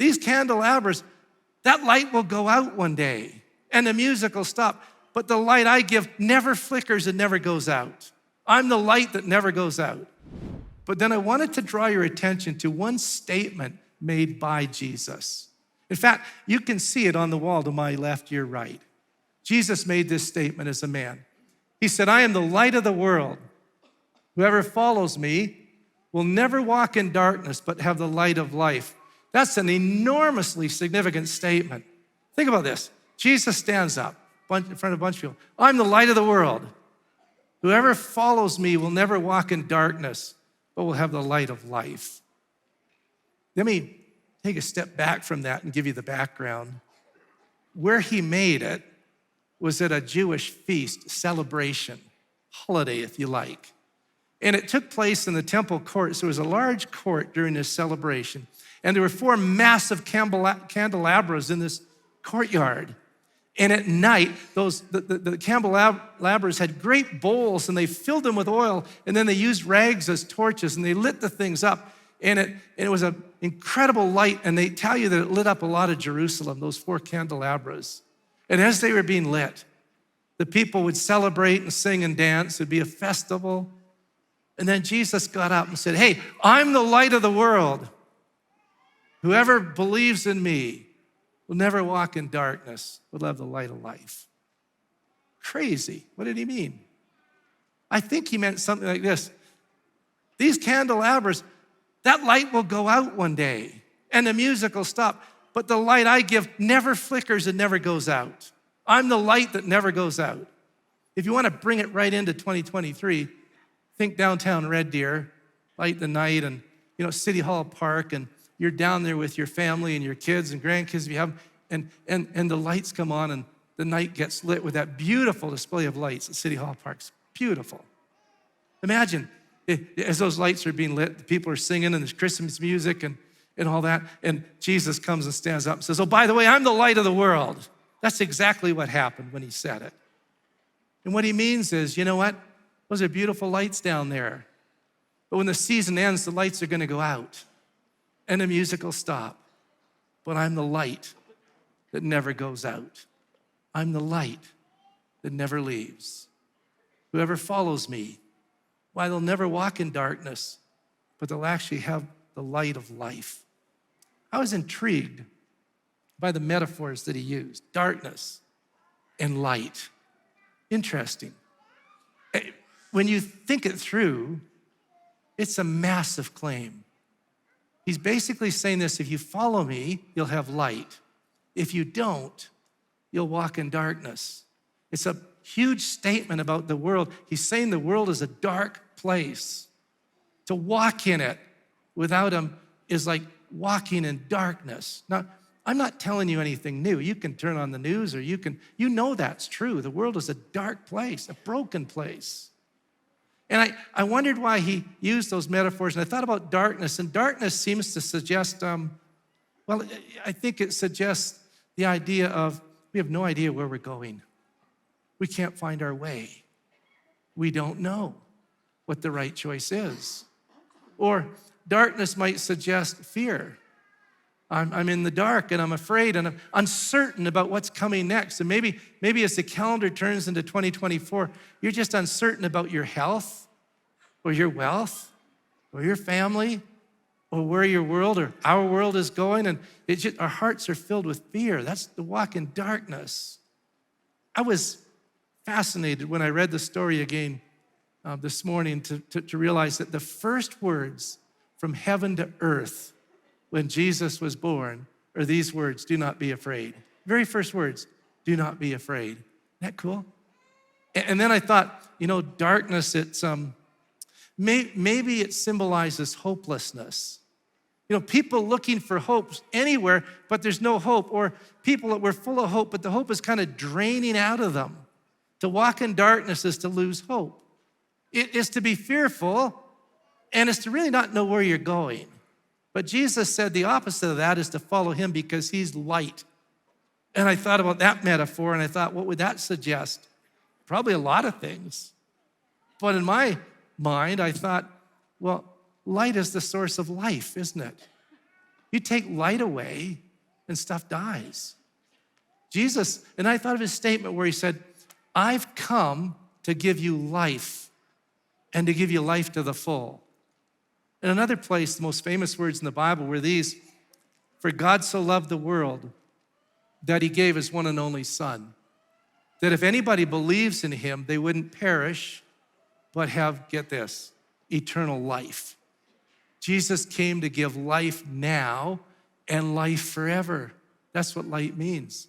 these candelabras, that light will go out one day and the music will stop. But the light I give never flickers and never goes out. I'm the light that never goes out. But then I wanted to draw your attention to one statement made by Jesus. In fact, you can see it on the wall to my left, your right. Jesus made this statement as a man. He said, I am the light of the world. Whoever follows me will never walk in darkness, but have the light of life. That's an enormously significant statement. Think about this. Jesus stands up in front of a bunch of people. I'm the light of the world. Whoever follows me will never walk in darkness, but will have the light of life. Let me take a step back from that and give you the background. Where he made it was at a Jewish feast, celebration, holiday, if you like. And it took place in the temple courts. There was a large court during this celebration. And there were 4 massive candelabras in this courtyard. And at night, the candelabras had great bowls, and they filled them with oil, and then they used rags as torches, and they lit the things up. And it was an incredible light, and they tell you that it lit up a lot of Jerusalem, those 4 candelabras. And as they were being lit, the people would celebrate and sing and dance. It'd be a festival. And then Jesus got up and said, hey, I'm the light of the world. Whoever believes in me will never walk in darkness, will have the light of life. Crazy. What did he mean? I think he meant something like this. These candelabras, that light will go out one day and the music will stop, but the light I give never flickers and never goes out. I'm the light that never goes out. If you want to bring it right into 2023, think downtown Red Deer, light the night, and City Hall Park, and you're down there with your family and your kids and grandkids if you have, and the lights come on and the night gets lit with that beautiful display of lights at City Hall Park. It's beautiful. Imagine as those lights are being lit, the people are singing and there's Christmas music and all that, and Jesus comes and stands up and says, oh, by the way, I'm the light of the world. That's exactly what happened when he said it. And what he means is, you know what? Those are beautiful lights down there. But when the season ends, the lights are gonna go out and the music will stop. But I'm the light that never goes out. I'm the light that never leaves. Whoever follows me, why, they'll never walk in darkness, but they'll actually have the light of life. I was intrigued by the metaphors that he used, darkness and light. Interesting. When you think it through, it's a massive claim. He's basically saying this: if you follow me, you'll have light. If you don't, you'll walk in darkness. It's a huge statement about the world. He's saying the world is a dark place. To walk in it without him is like walking in darkness. Now, I'm not telling you anything new. You can turn on the news, or you know that's true. The world is a dark place, a broken place. And I wondered why he used those metaphors, and I thought about darkness, and darkness seems to suggest, I think it suggests the idea of we have no idea where we're going. We can't find our way. We don't know what the right choice is. Or darkness might suggest fear. I'm in the dark and I'm afraid and I'm uncertain about what's coming next. And maybe as the calendar turns into 2024, you're just uncertain about your health or your wealth or your family or where your world or our world is going. And our hearts are filled with fear. That's the walk in darkness. I was fascinated when I read the story again this morning to realize that the first words from heaven to earth when Jesus was born are these words: do not be afraid. Very first words, do not be afraid. Isn't that cool? And then I thought, darkness, it's maybe it symbolizes hopelessness. People looking for hope anywhere, but there's no hope, or people that were full of hope, but the hope is kind of draining out of them. To walk in darkness is to lose hope. It is to be fearful, and it's to really not know where you're going. But Jesus said the opposite of that is to follow him because he's light. And I thought about that metaphor, and I thought, what would that suggest? Probably a lot of things. But in my mind, I thought, well, light is the source of life, isn't it? You take light away and stuff dies. Jesus, and I thought of his statement where he said, I've come to give you life and to give you life to the full. In another place, the most famous words in the Bible were these: for God so loved the world that he gave his one and only Son, that if anybody believes in him, they wouldn't perish, but have, get this, eternal life. Jesus came to give life now and life forever. That's what light means.